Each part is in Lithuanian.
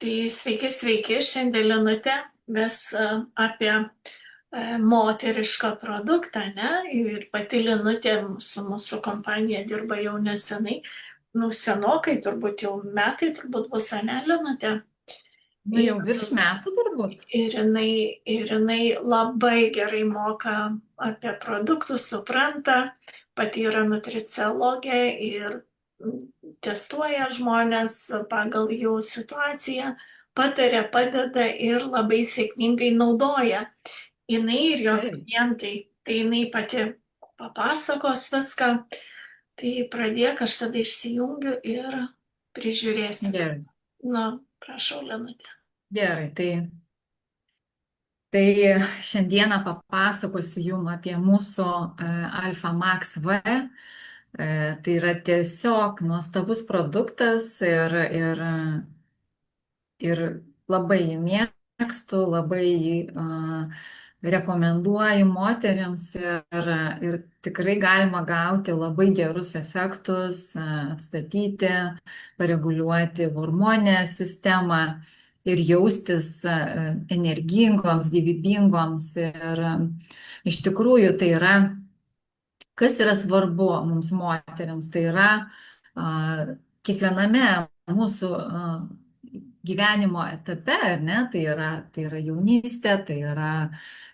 Tai sveiki, sveiki, šiandien Linutė ves apie moterišką produktą, ne? Ir pati Linutė su mūsų kompanija dirba jau nesenai, nu senokai, turbūt jau metai, turbūt bus, ane, Linutė. Nu, Ir, jau virš metų turbūt. ir jinai labai gerai moka apie produktus, supranta, pati yra nutriciologė ir testuoja žmonės pagal jų situaciją, pataria, padeda ir labai sėkmingai naudoja. Jinai ir jos Taip. klientai, tai jinai pati papasakos viską, tai pradėk, aš tada išsijungiu ir prižiūrėsiu Gerai, viską. Na, prašau, Linutė. gerai. Tai šiandieną papasakosiu Jums apie mūsų Alpha Max V. Tai yra tiesiog nuostabus produktas ir labai jį mėgstu, labai jį rekomenduoju moteriams ir tikrai galima gauti labai gerus efektus, atstatyti, pareguliuoti hormoninę sistemą ir jaustis energingoms, gyvybingoms. Ir iš tikrųjų tai yra, kas yra svarbu mums moteriams, tai yra kiekviename mūsų gyvenimo etape, ar ne, tai yra jaunystė, tai yra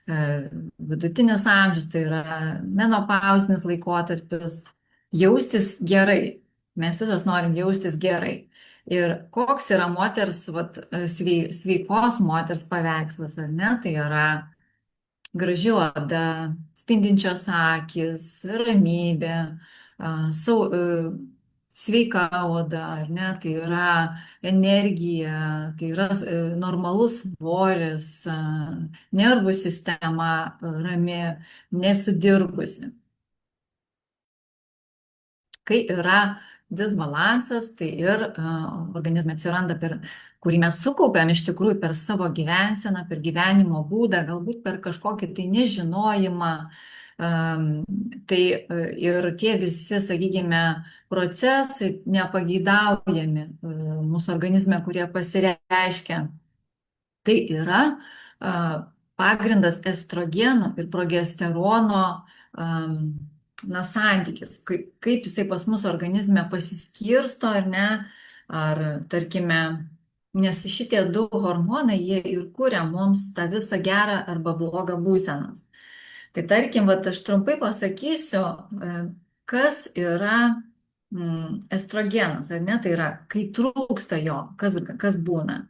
vidutinis amžius, tai yra menopauzinis laikotarpis, jaustis gerai. Mes visos norim jaustis gerai. Ir koks yra moters, vat, sveikos moters paveikslas, ar ne, tai yra graži oda, spindinčios akis, ramybė, sveika oda, ar ne, tai yra energija, tai yra normalus svoris, nervų sistema rami, nesudirgusi. Kai yra disbalansas, tai ir organizme atsiranda, kurį mes sukaupiam iš tikrųjų per savo gyvenseną, per gyvenimo būdą, galbūt per kažkokį tai nežinojimą. Tai ir tie visi, sakykime, procesai nepageidaujami mūsų organizme, kurie pasireiškia, tai yra pagrindas estrogenų ir progesterono santykis, kaip jisai pas mus organizme pasiskirsto ar ne, ar tarkime, nes šitie du hormonai, jie ir kuria mums tą visą gerą arba blogą būsenas. Tai tarkim, aš trumpai pasakysiu, kas yra estrogenas, ar ne, tai yra, kai trūksta jo, kas būna.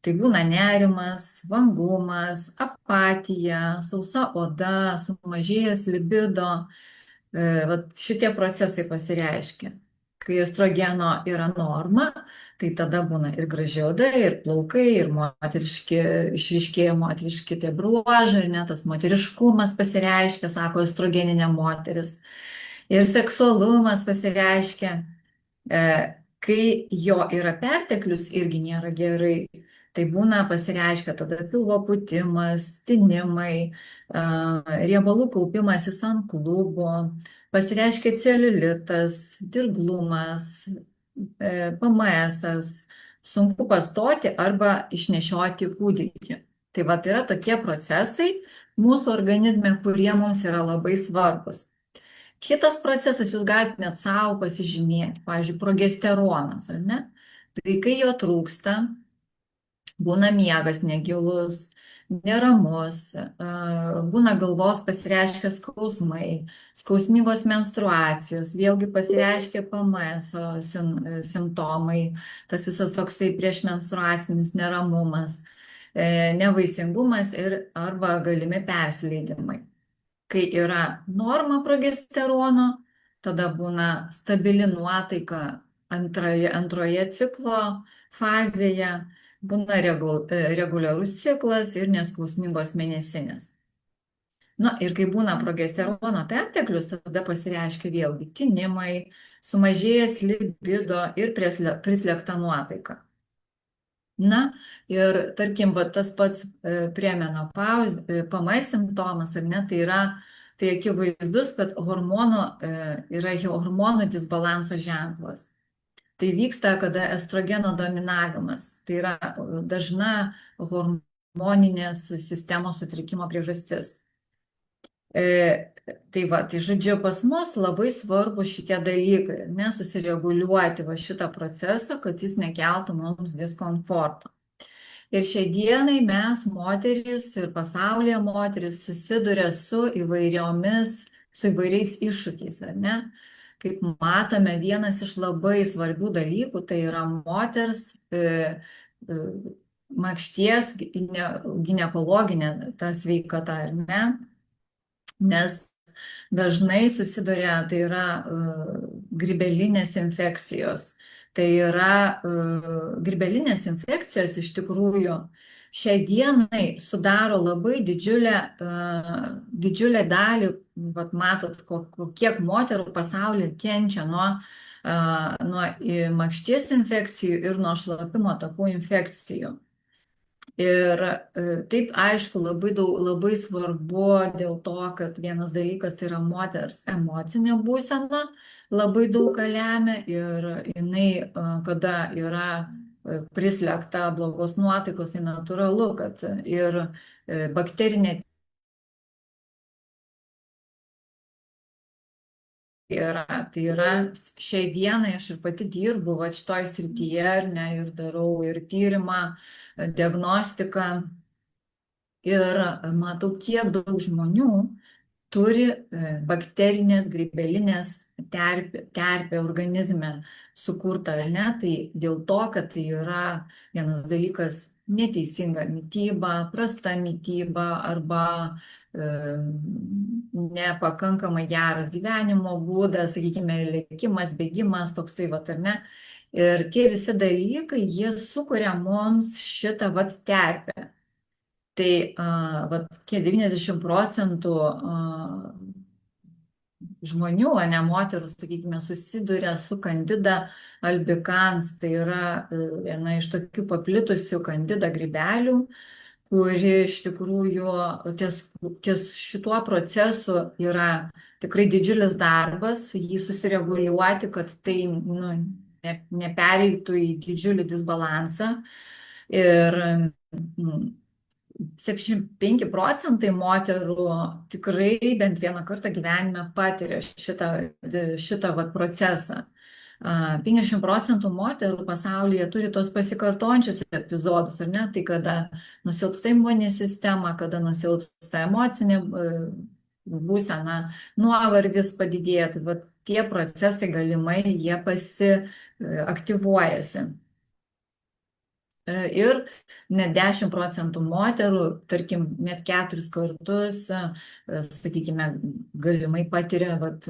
Tai būna nerimas, vangumas, apatija, sausa oda, sumažėjęs libido. Vat šitie procesai pasireiškia. Kai estrogeno yra norma, tai tada būna ir graži oda, ir plaukai, ir moteriški, išryškėja moteriški tie bruožai, ir net tas moteriškumas pasireiškia, sako estrogeninė moteris. Ir seksualumas pasireiškia. Kai jo yra perteklius, irgi nėra gerai. Tai būna pasireiškia tada pilvo pūtimas, tinimai, riebalų kaupimasis ant klubo, pasireiškia celiulitas, dirglumas, PMS, sunku pastoti arba išnešioti kūdikį. Tai yra tokie procesai mūsų organizme, kurie mums yra labai svarbus. Kitas procesas, jūs galite net savo pasižymėti, pavyzdžiui, progesteronas, ar ne? Tai kai jo trūksta, būna miegas negilus, neramus, būna galvos pasireiškia skausmai, skausmingos menstruacijos, vėlgi pasireiškia PMS simptomai, tas visas toksai priešmenstruacinis neramumas, nevaisingumas ir arba galimi persileidimai. Kai yra norma progesterono, tada būna stabili nuotaika antroje ciklo fazėje, būna reguliarus ciklas ir neskausmingos mėnesinės. Na ir kai būna progesterono perteklius, tada pasireiškia vėlgi tinimai, sumažėjęs libido ir prislėgta nuotaika. Na ir tarkim, tas pats PMS simptomas, ar ne, tai akivaizdus, kad yra hormonų disbalanso ženklas. Tai vyksta, kada estrogeno dominavimas. Tai yra dažna hormoninės sistemos sutrikimo priežastis. Tai va, tai žodžiu, pas mus labai svarbu šitie dalykai, nesusireguliuoti va šitą procesą, kad jis nekeltų mums diskomforto. Ir šiai dienai mes, moterys ir pasaulyje moterys, susiduria su įvairiais iššūkiais, ar ne? Kaip matome, vienas iš labai svarbių dalykų tai yra moters makšties ginekologinė ta sveikata, ar ne? Nes dažnai susiduria, tai yra grybelinės infekcijos. Tai yra grybelinės infekcijos iš tikrųjų šiai dienai sudaro labai didžiulę dalį, vat matot, kiek moterų pasaulyje kenčia nuo makšties infekcijų ir nuo šlapimo takų infekcijų. Ir taip, aišku, labai svarbu dėl to, kad vienas dalykas tai yra moters emocinė būsena, labai daug ką lemia ir jinai, kada yra prislėgta blogos nuotaikos, tai natūralu, kad ir bakterinė tai yra šiai dienai aš ir pati dirbu va šitoj srityje, ar ne, ir darau ir tyrimą, diagnostiką ir matau, kiek daug žmonių turi bakterinės grybelinės terpę organizme sukurtą, ar ne, tai dėl to, kad tai yra vienas dalykas neteisinga mityba, prasta mityba arba nepakankamai geras gyvenimo būdas, sakykime, lėkimas, bėgimas, toksai, vat, ar ne. Ir tie visi dalykai, jie sukuria mums šitą vat terpę. Tai vat, 90% žmonių, ne moterų, sakykime, susiduria su Candida albicans, tai yra viena iš tokių paplitusių Candida grybelių, kuri iš tikrųjų ties šituo procesu yra tikrai didžiulis darbas, jį susireguliuoti, kad tai nepereitų į didžiulį disbalansą. Ir 75% moterų tikrai bent vieną kartą gyvenime patiria šitą vat procesą. 50% moterų pasaulyje turi tos pasikartojančius epizodus, ar ne? Tai kada nusilpsta imuninė sistema, kada nusilpsta emocinė būsena, nuovargis padidėja, tai vat tie procesai galimai jie aktyvuojasi. Ir net 10% moterų, tarkim, net 4 kartus, sakykime, galimai patiria vat,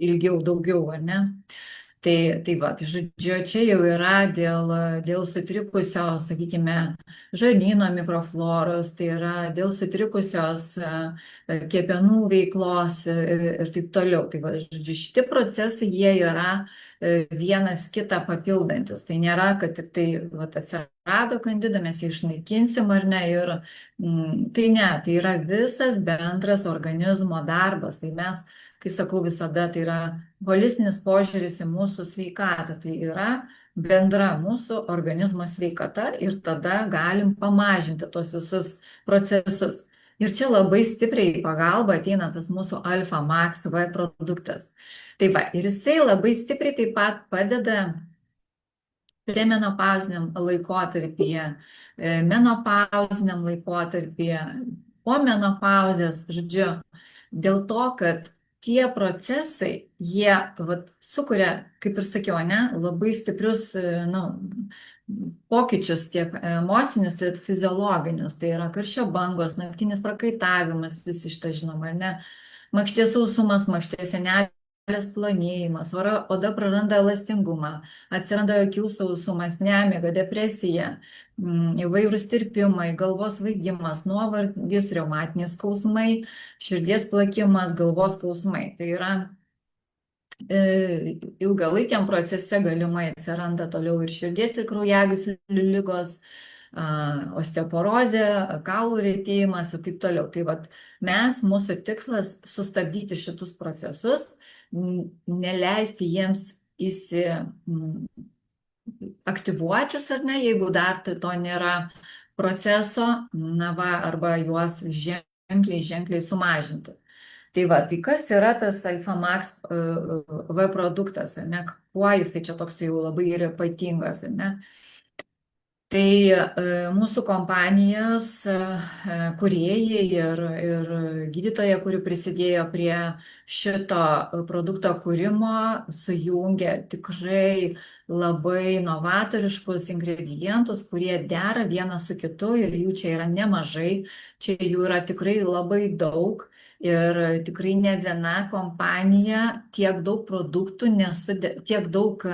ilgiau, daugiau, ar ne? Tai va, tai žodžiu, čia jau yra dėl sutrikusios, sakykime, žarnyno mikrofloros, tai yra dėl sutrikusios kepenų veiklos ir taip toliau. Tai va, žodžiu, šitie procesai, jie yra vienas kitą papildantis. Tai nėra, kad tik tai vat, atsirado Candida, mes jį išnaikinsim ar ne. Ir tai ne, tai yra visas bendras organizmo darbas. Tai mes, kai sakau visada, tai yra holistinis požiūris į mūsų sveikatą. Tai yra bendra mūsų organizmo sveikata ir tada galim pamažinti tos visus procesus. Ir čia labai stipriai į pagalbą ateina tas mūsų Alpha Max V produktas. Tai va, ir jisai labai stipriai taip pat padeda premenopauziniam laikotarpyje, menopauziniam laikotarpyje, po menopauzės, žodžiu, dėl to, kad tie procesai, jie vat, sukuria, kaip ir sakiau, ne, labai stiprius pokyčius tiek emocinius, tiek fiziologinius. Tai yra karščio bangos, naktinis prakaitavimas, visi šitą žinoma, ar ne, makšties sausumas, makšties sienelės plonėjimas, oda praranda elastingumą, atsiranda akių sausumas, nemiga, depresija, įvairūs tirpimai, galvos svaigimas, nuovargis, reumatiniai skausmai, širdies plakimas, galvos skausmai. Tai yra ilgalaikiam procese galimai atsiranda toliau ir širdies ir kraujagyslių ligos, osteoporozė, kaulų retėjimas ir taip toliau. Tai vat mūsų tikslas sustabdyti šitus procesus, neleisti jiems aktyvuotis, ar ne, jeigu dar to nėra proceso, na va, arba juos ženkliai sumažinti. Tai va, tai kas yra tas Alfamax V produktas, ar ne, kuo jisai čia toks jau labai yra ypatingas, ar ne? Tai mūsų kompanijos kūrėjai ir gydytoja, kuri prisidėjo prie šito produkto kūrimo, sujungia tikrai labai novatoriškus ingredientus, kurie dera vienas su kitu ir jų čia yra nemažai, čia jų yra tikrai labai daug. Ir tikrai ne viena kompanija tiek daug produktų, tiek daug,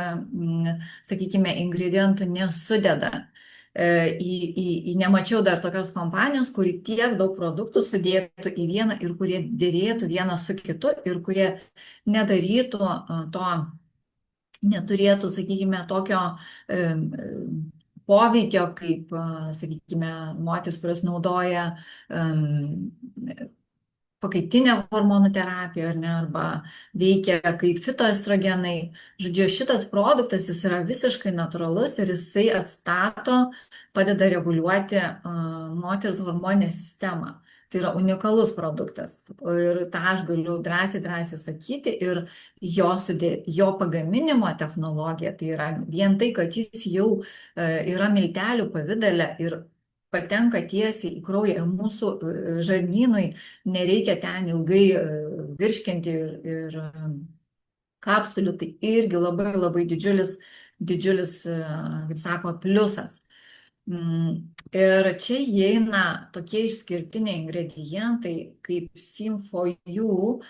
sakykime, ingredientų nesudeda. Nemačiau dar tokios kompanijos, kuri tiek daug produktų sudėtų į vieną ir kurie dėrėtų vienas su kitu ir kurie nedarytų to, neturėtų, sakykime, tokio poveikio, kaip, sakykime, moteris, kurios naudoja pakaitinė hormonų terapija, ar ne, arba veikia kaip fitoestrogenai. Žodžiu, šitas produktas, jis yra visiškai natūralus ir jisai atstato, padeda reguliuoti moters hormoninę sistemą. Tai yra unikalus produktas ir tą aš galiu drąsiai sakyti ir jo pagaminimo technologija, tai yra vien tai, kad jis jau yra miltelių pavidale ir patenka tiesiai į kraują ir mūsų žarnynui nereikia ten ilgai virškinti ir kapsulių, tai irgi labai didžiulis, kaip sako, pliusas. Ir čia įeina tokie išskirtiniai ingredientai kaip Sym4U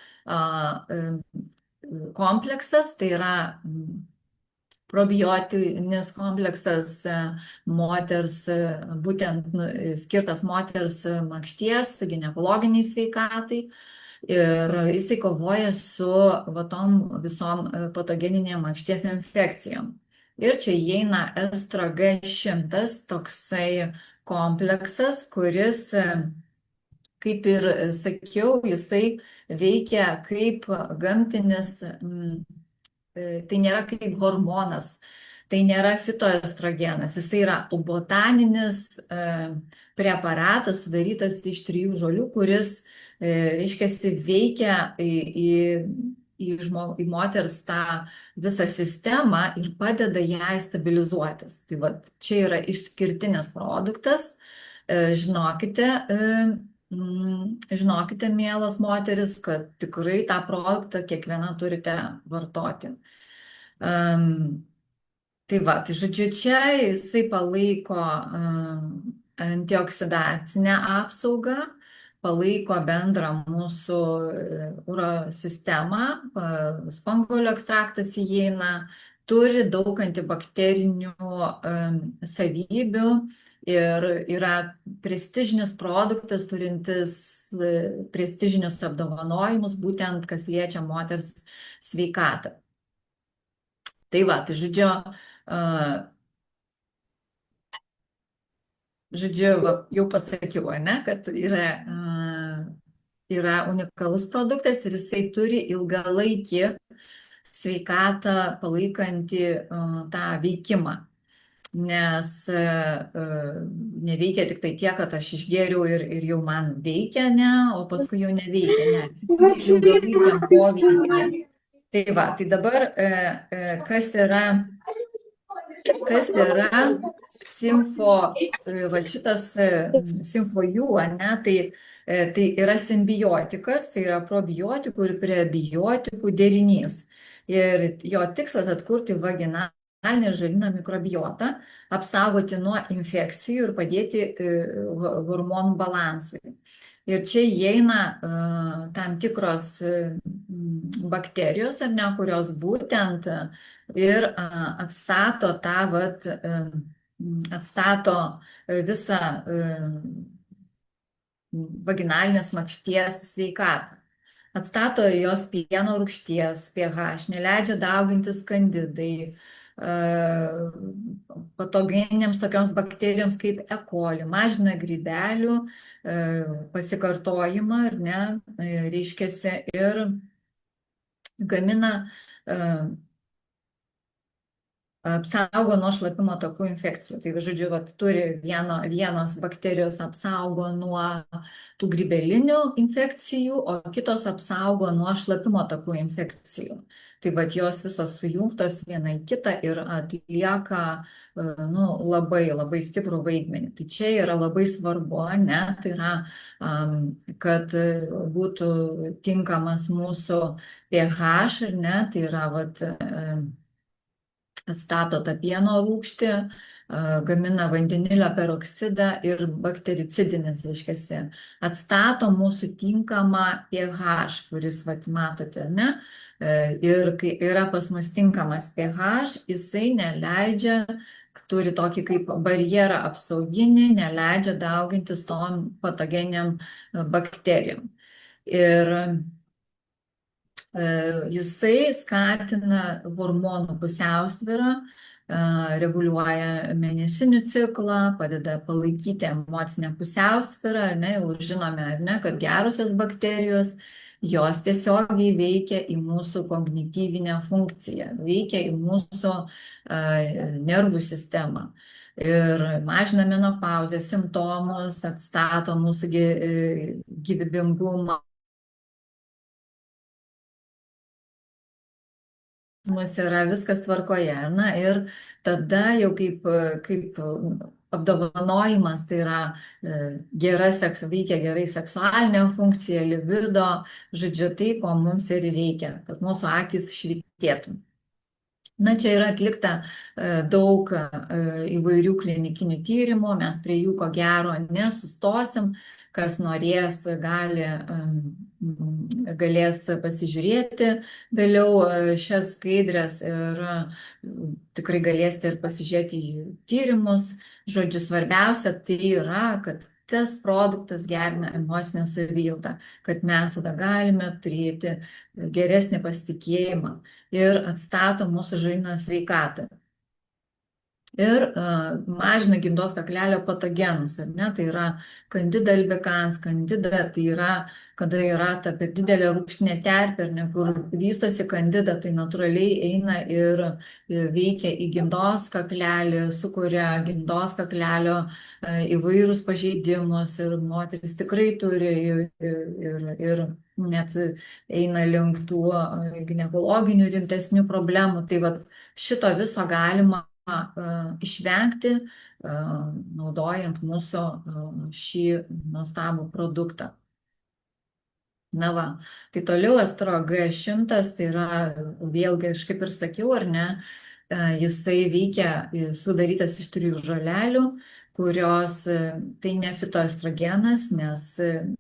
kompleksas, tai yra probiotinis kompleksas moters, būtent skirtas moters makšties, ginekologiniai sveikatai. Ir jisai kovoja su tom visom patogeninėm makšties infekcijom. Ir čia įeina Estrogen-100, toksai kompleksas, kuris, kaip ir sakiau, jisai veikia kaip gamtinis, tai nėra kaip hormonas, tai nėra fitoestrogenas, jisai yra botaninis preparatas sudarytas iš 3 žolių, kuris, reiškia, veikia į moters tą visą sistemą ir padeda jai stabilizuotis. Tai va, čia yra išskirtinis produktas, žinokite, mielos moteris, kad tikrai tą produktą kiekviena turite vartoti. Tai va, tai žodžiu, čia jisai palaiko antioksidacinę apsaugą, palaiko bendrą mūsų uro sistemą, spanguolių ekstraktas įeina, turi daug antibakterinių savybių ir yra prestižinis produktas, turintis prestižinius apdovanojimus, būtent kas liečia moters sveikatą. Tai va, tai žodžiu, jau pasakiau, ne, kad yra unikalus produktas ir jisai turi ilgalaikį sveikatą palaikantį tą veikimą. Nes neveikia tik tai tiek, kad aš išgėriau ir jau man veikia, ne, o paskui jau neveikia, ne, ilgalaikiam poveikiam. Tai va, tai dabar kas yra šitas Sym4U, ne, tai yra simbiotikas, tai yra probiotikų ir prebiotikų derinys. Ir jo tikslas atkurti vaginalinį žarnyno mikrobiotą, apsaugoti nuo infekcijų ir padėti hormonų balansui. Ir čia įeina tam tikros bakterijos, ar ne, kurios būtent ir atstato visą vaginalinės makšties sveikatą. Atstato jos pieno rūgšties pH, neleidžia daugintis kandidai, patogeninėms tokioms bakterijoms kaip E. coli, mažina grybelių pasikartojimą, ar ne, reiškiasi, ir gamina apsaugo nuo šlapimo takų infekcijų. Tai, žodžiu, vat, turi vienos bakterijos apsaugo nuo tų grybelinių infekcijų, o kitos apsaugo nuo šlapimo takų infekcijų. Tai vat jos visos sujungtos viena į kitą ir atlieka nu, labai, labai stiprų vaidmenį. Tai čia yra labai svarbu, ne? Tai yra, kad būtų tinkamas mūsų pH, ar ne? Tai yra, vat, atstato tą pieno rūgštį, gamina vandenilio peroksidą ir baktericidinis, reiškia, atstato mūsų tinkamą pH, kuris, vat, matote, ne? Ir kai yra pas mus tinkamas pH, jisai neleidžia, turi tokį kaip barjerą apsauginį, neleidžia daugintis tom patogeniam bakterijom. Ir jisai skatina hormonų pusiausvyrą, reguliuoja mėnesinių ciklą, padeda palaikyti emocinę pusiausvyrą, ar ne, jau žinome, ar ne, kad gerosios bakterijos, jos tiesiogiai veikia į mūsų kognityvinę funkciją, veikia į mūsų nervų sistemą. Ir mažina menopauzės simptomus, atstato mūsų gyvybingumą. Mūsų yra viskas tvarkoje. Na ir tada jau kaip apdovanojimas, tai yra veikia gerai seksualinė funkcija, libido, žodžiu, tai, ko mums ir reikia, kad mūsų akis švytėtų. Na, čia yra atlikta daug įvairių klinikinių tyrimų, mes prie jų ko gero nesustosim, kas norės, galės pasižiūrėti vėliau šias skaidres ir tikrai galėsite ir pasižiūrėti į tyrimus. Žodžiu, svarbiausia tai yra, kad tas produktas gerina emocinę savijautą, kad mes tada galime turėti geresnį pasitikėjimą ir atstato mūsų žarnyno sveikatą. Ir mažina gimdos kaklelio patogenus, ar ne? Tai yra Candida albicans, Candida, tai yra, kada yra ta per didelė rūgštinė terpė, kur vystosi Candida, tai natūraliai eina ir veikia į gimdos kaklelį, sukuria gimdos kaklelio įvairius pažeidimus ir moteris tikrai turi ir net eina link tų ginekologinių rimtesnių problemų. Tai vat šito viso galima išvengti, naudojant mūsų šį nuostabų produktą. Na va, tai toliau Estro G100, tai yra, vėlgi, aš kaip ir sakiau, ar ne, jisai veikia, sudarytas iš 3 žolelių, kurios, tai ne fitoestrogenas, nes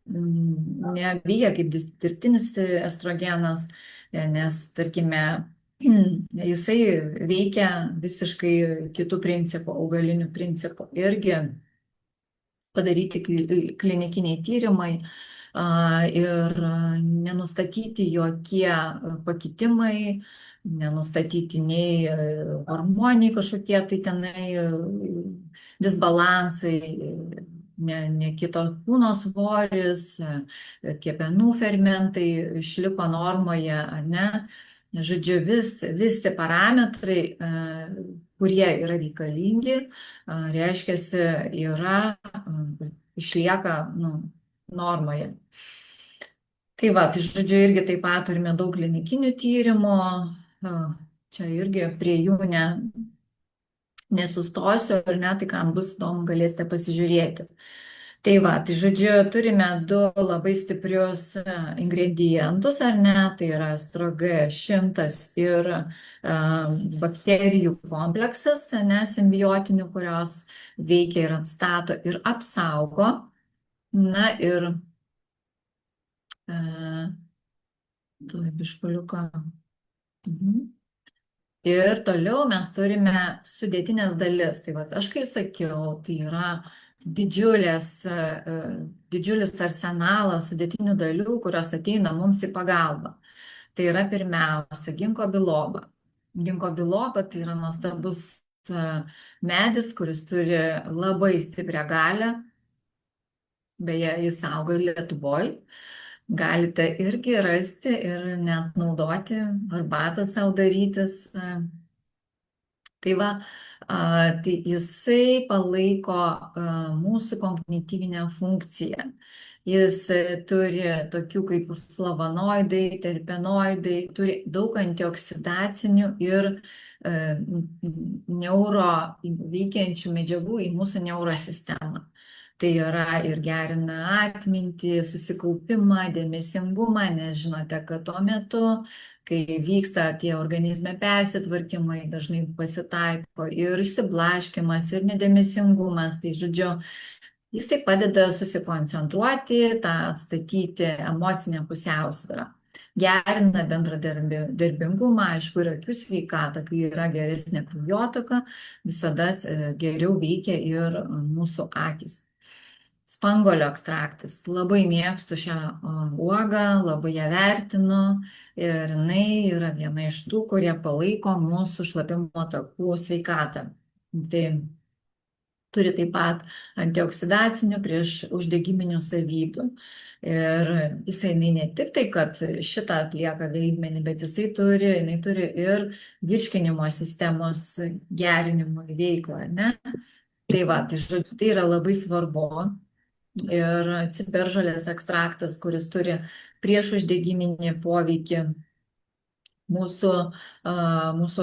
neveikia kaip dirbtinis estrogenas, nes, tarkime, jisai veikia visiškai kitų principų, augalinių principų. Irgi padaryti klinikiniai tyrimai ir nenustatyti jokie pakitimai, nenustatyti nei hormoniniai kažkokie tai tenai disbalansai, ne kito kūno svoris, kepenų fermentai išliko normoje, ar ne? Žodžiu, visi parametrai, kurie yra reikalingi, reiškia, išlieka normoje. Tai va, tai žodžiu, irgi taip pat turime daug klinikinių tyrimų, čia irgi prie jų nesustosiu, ar ne, tai kam bus įdomu, galėsite pasižiūrėti. Tai va, tai žodžiu, turime 2 labai stiprius ingredientus, ar ne, tai yra Estro G100 ir bakterijų kompleksas, ne, simbiotinių, kurios veikia ir atstato ir apsaugo. Na ir biškuliuką. Ir toliau mes turime sudėtinės dalis. Tai va, aš kai sakiau, tai yra didžiulis arsenalas sudėtinių dalių, kurios ateina mums į pagalbą. Tai yra pirmiausia ginko biloba. Ginko biloba tai yra nuostabus medis, kuris turi labai stiprią galią. Beje, jis auga ir Lietuvoje. Galite irgi rasti ir net naudoti arbatą savo darytis. Tai va, tai jisai palaiko mūsų kognityvinę funkciją. Jis turi tokių kaip flavonoidai, terpenoidai, turi daug antioksidacinių ir neuro veikiančių medžiagų į mūsų neurosistemą. Tai yra ir gerina atmintį, susikaupimą, dėmesingumą, nes žinote, kad tuo metu, kai vyksta tie organizme persitvarkymai, dažnai pasitaiko ir išsiblaškimas, ir nedėmesingumas, tai žodžiu, jisai padeda susikoncentruoti, tą atstatyti emocinę pusiausvyrą. Gerina bendradarbingumą, aišku, ir akių sveikatą, kai yra geresnė kraujotaka, visada geriau veikia ir mūsų akys. Spanguolių ekstraktas. Labai mėgstu šią uogą, labai ją vertinu ir jinai yra viena iš tų, kurie palaiko mūsų šlapimo takų sveikatą. Tai turi taip pat antioksidacinių prieš uždegiminių savybių. Ir jisai ne tik tai, kad šitą atlieka vaidmenį, bet jinai turi ir virškinimo sistemos gerinimui veiklą, ne? Tai va, tai žodžiu, tai yra labai svarbu. Ir ciberžolės ekstraktas, kuris turi priešuždegiminį poveikį mūsų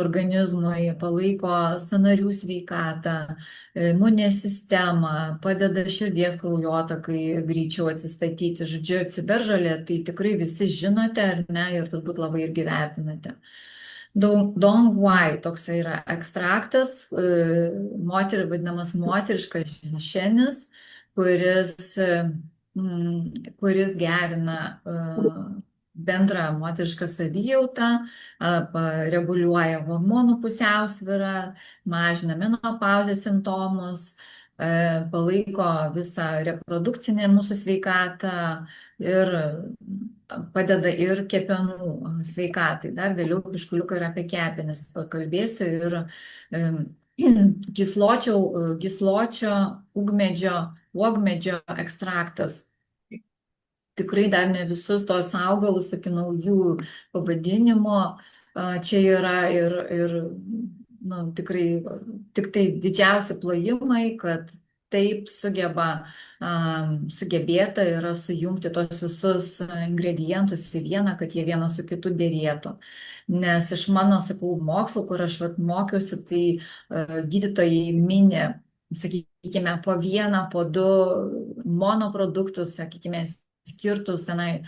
organizmui, palaiko sąnarių sveikatą, imuninę sistemą, padeda širdies kraujotakai greičiau atsistatyti. Žodžiu, ciberžolė, tai tikrai visi žinote, ar ne, ir turbūt labai irgi vertinate. Dong Wai toks yra ekstraktas, vadinamas moteriškas ženšenis, kuris gerina bendrą moterišką savijautą, reguliuoja hormonų pusiausvyrą, mažina menopauzės simptomus, palaiko visą reprodukcinę mūsų sveikatą ir padeda ir kepenų sveikatai. Dar vėliau biškuliuką ir apie kepenis pakalbėsiu ir gysločio uogmedžio ekstraktas. Tikrai dar ne visus tos augalus, sakinau, jų pavadinimo. Čia yra ir tikrai tik tai didžiausi plojimai, kad taip sugebėta yra sujungti tos visus ingredientus į vieną, kad jie vienas su kitu derėtų. Nes iš mano, sakau, mokslo, kur aš mokiausi, tai gydytojai minė, sakykime, po vieną, po du monoproduktus, sakykime, skirtus ten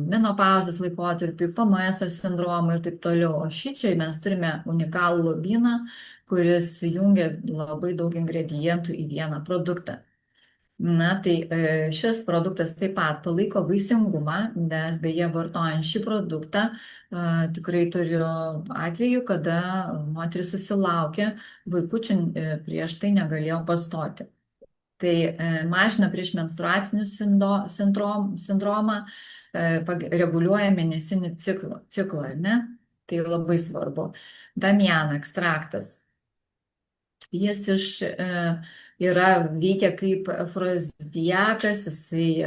menopauzės laikotarpiui, PMS sindromui ir taip toliau. O šičia mes turime unikalų lobyną, kuris jungia labai daug ingredientų į vieną produktą. Na, tai šis produktas taip pat palaiko vaisingumą, nes beje, vartojant šį produktą, tikrai turiu atvejų, kada moteris susilaukė vaikučių, prieš tai negalėjo pastoti. Tai mažina priešmenstruacinį sindromą, reguliuoja mėnesinį ciklą, ne? Tai labai svarbu. Damiano ekstraktas. Jis veikia kaip afrodiziakas, jisai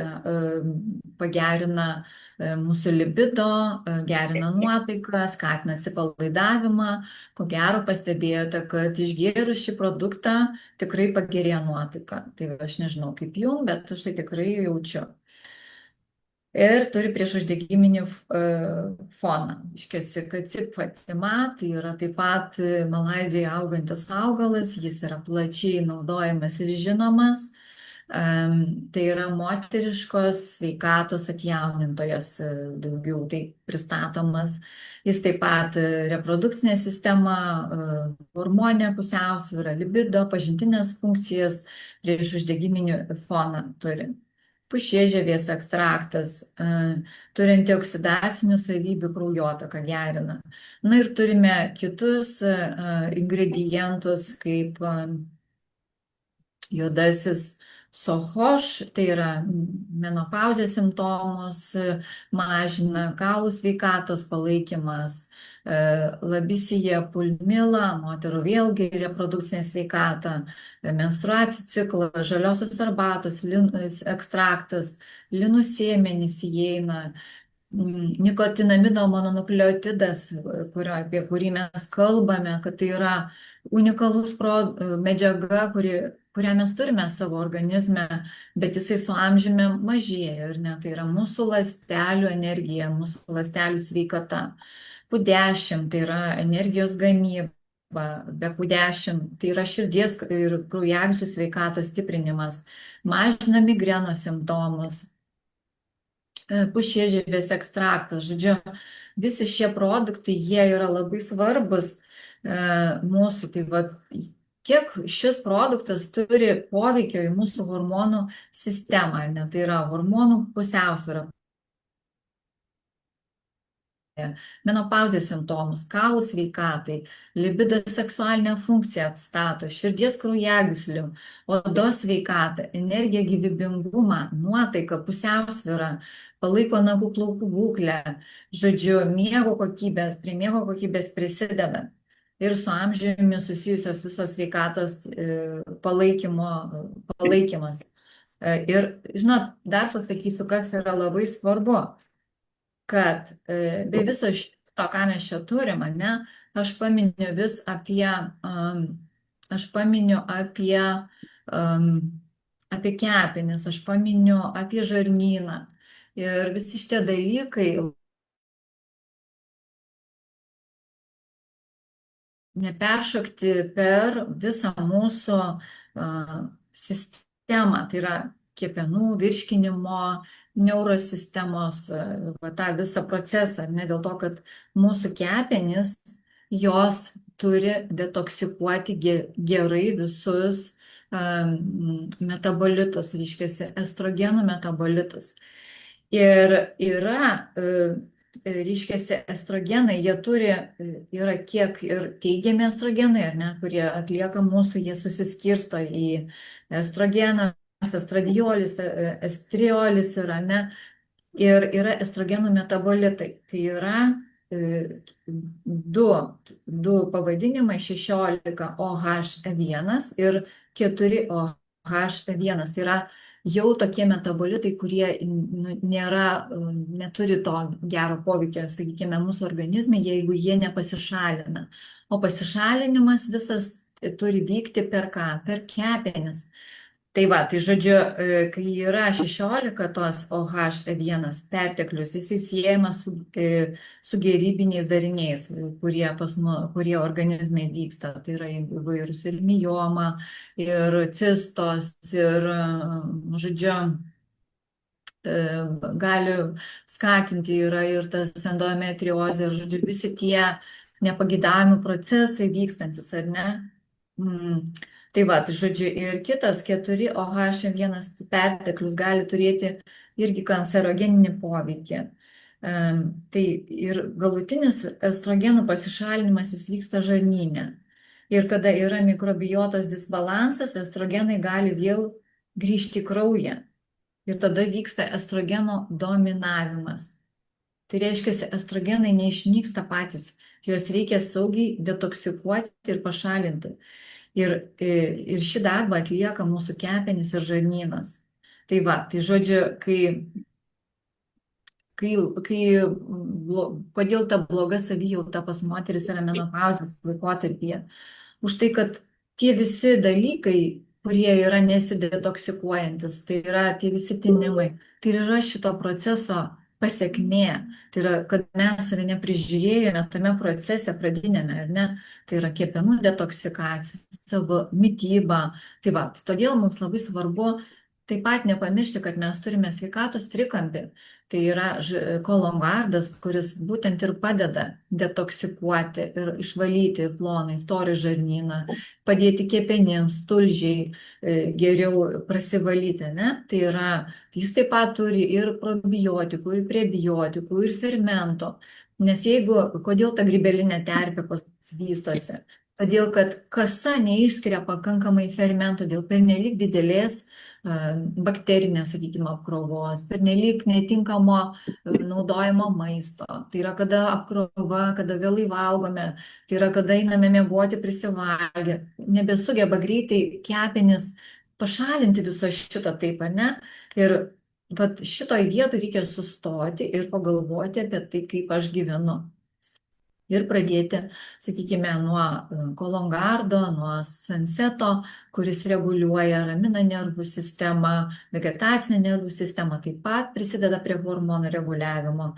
pagerina mūsų libido, gerina nuotaiką, skatina atsipalaidavimą. Ko gero pastebėjote, kad išgėrus šį produktą tikrai pagerėja nuotaika. Tai aš nežinau kaip jums, bet aš tai tikrai jaučiu. Ir turi priešuždegiminį foną. Iškiasi, kad cipatima, tai yra taip pat Malaizijoje augantis augalas, jis yra plačiai naudojamas ir žinomas. Tai yra moteriškos sveikatos atjaunintojas daugiau taip pristatomas. Jis taip pat reprodukcinė sistema, hormoninė pusiausvyrą, libido, pažintinės funkcijas, priešuždegiminį foną turi. Pušiežievės ekstraktas, turi antioksidacinių savybių, kraujotaką gerina. Na ir turime kitus ingredientus, kaip juodasis sohoš, tai yra menopauzės simptomus, mažina kaulų sveikatos palaikymas, labisija pulmila, moterų vėlgi reprodukcinė sveikata, menstruacijų ciklą, žaliosios arbatos, ekstraktas, linų sėmenys įeina, nikotinamido mononukleotidas, apie kurį mes kalbame, kad tai yra unikalus medžiaga, kurią mes turime savo organizme, bet jisai su amžiumi mažėja, ir ne, tai yra mūsų ląstelių energija, mūsų ląstelių sveikata. Q10 tai yra energijos gamyba, be Q10 tai yra širdies ir kraujagyslių sveikatos stiprinimas, mažina migreno simptomus, pušiežievės ekstraktas. Žodžiu, visi šie produktai, jie yra labai svarbus mūsų. Tai va, kiek šis produktas turi poveikio į mūsų hormonų sistemą, ne? Tai yra hormonų pusiausvyrą, menopauzės simptomus, kaulų sveikatai, libido seksualinę funkciją atstato, širdies kraujagyslių, odos sveikatą, energiją, gyvybingumą, nuotaiką, pusiausvyrą, palaiko nagų plaukų būklę, žodžiu, miego kokybės, prie miego kokybės prisideda. Ir su amžiumi susijusios visos sveikatos palaikymas. Ir, žinot, dar pasakysiu, kas yra labai svarbu, kad be viso šito, ką mes čia turim, ne, aš paminiu vis apie, apie kepenis, aš paminiu apie žarnyną. Ir visi šitie dalykai neperšokti per visą mūsų sistemą, tai yra kepenų, virškinimo, neurosistemos, va, tą visą procesą, ne, dėl to, kad mūsų kepenys, jos turi detoksikuoti gerai visus metabolitus, reiškia, estrogenų metabolitus. Ir yra, reiškia, estrogenai, jie turi, yra kiek ir teigiami estrogenai, ar ne, kurie atlieka mūsų, jie susiskirsto į estrogeną, estradiolis, estriolis yra, ne, ir yra estrogenų metabolitai. Tai yra du pavadinimai, 16 OH1 ir 4 OH1. Tai yra jau tokie metabolitai, kurie neturi to gero poveikio, sakykime, mūsų organizme, jeigu jie nepasišalina. O pasišalinimas visas turi vykti per ką? Per kepenis. Tai va, tai žodžiu, kai yra 16 tos OH1 perteklius, jisai siejamas su gerybiniais dariniais, kurie organizme vyksta. Tai yra įvairūs ir mioma, ir cistos, ir, žodžiu, gali skatinti yra ir tas endometriozė, ir, žodžiu, visi tie nepagydavimų procesai vykstantis, ar ne? Tai va, tai žodžiu, ir kitas 4 OH1 perteklius gali turėti irgi kancerogeninį poveikį. Tai ir galutinis estrogenų pasišalinimas jis vyksta žarnyne. Ir kada yra mikrobiotos disbalansas, estrogenai gali vėl grįžti į kraują. Ir tada vyksta estrogeno dominavimas. Tai reiškia, estrogenai neišnyksta patys, juos reikia saugiai detoksikuoti ir pašalinti. Ir šį darbą atlieka mūsų kepenys ir žarnynas. Tai va, tai žodžiu, kodėl ta bloga savijauta pas moteris yra menopauzės laikotarpyje? Už tai, kad tie visi dalykai, kurie yra nesidetoksikuojantis, tai yra tie visi tinimai, tai yra šito proceso pasekmė. Tai yra, kad mes save neprižiūrėjome tame procese pradinėme, ar ne? Tai yra kepenų detoksikacija, savo mityba. Tai va, todėl mums labai svarbu taip pat nepamiršti, kad mes turime sveikatos trikampį. Tai yra kolongardas, kuris būtent ir padeda detoksikuoti ir išvalyti ir ploną, storį žarnyną, padėti kepenims, tulžiai geriau prasivalyti, ne? Tai yra, jis taip pat turi ir probiotikų, ir prebiotikų, ir fermento. Nes kodėl ta grybelinė terpė pas vystosi? Todėl, kad kasa neišskiria pakankamai fermentų dėl pernelyg didelės bakterinės, sakykime, apkrovos, pernelyg netinkamo naudojimo maisto. Tai yra, kada apkrova, kada vėlai valgome, tai yra, kada einame miegoti prisivalgę, nebesugeba greitai kepenis pašalinti viso šito, taip, ar ne? Ir vat šitoj vietoj reikia sustoti ir pagalvoti apie tai, kaip aš gyvenu. ir pradėti, sakykime, nuo kolongardo, nuo senseto, kuris reguliuoja, ramina nervų sistemą, vegetacinę nervų sistemą, taip pat prisideda prie hormonų reguliavimo.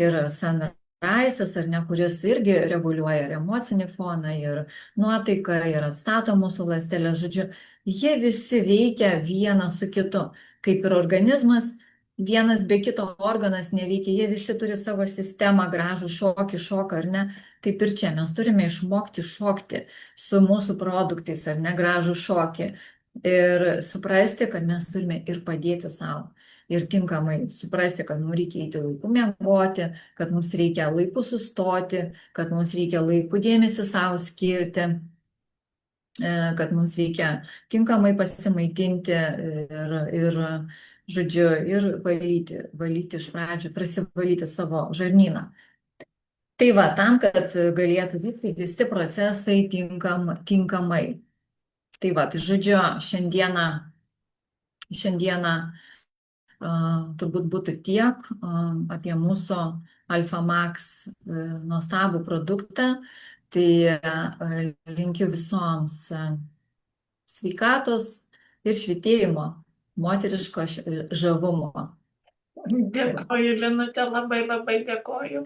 Ir sunrise'as, ar ne, kuris irgi reguliuoja ir emocinį foną, ir nuotaiką, ir atstato mūsų ląsteles. Žodžiu, jie visi veikia vienas su kitu, kaip ir organizmas. Vienas be kito organas neveikia, jie visi turi savo sistemą, gražų šokį, šoką, ar ne? Taip ir čia mes turime išmokti šokti su mūsų produktais, ar ne, gražų šokį. Ir suprasti, kad mes turime ir padėti savo. Ir tinkamai suprasti, kad mums reikia eiti laiku miegoti, kad mums reikia laiku sustoti, kad mums reikia laiku dėmesį savo skirti, kad mums reikia tinkamai pasimaitinti ir žodžiu, ir valyti iš pradžių, prasivalyti savo žarnyną. Tai va, tam, kad galėtų vykti visi procesai tinkamai. Tai va, tai žodžiu, šiandieną turbūt būtų tiek apie mūsų Alpha Max nuostabų produktą. Tai linkiu visoms sveikatos ir švytėjimo, moteriško žavumo. Dėkoju, Linute, labai labai dėkoju.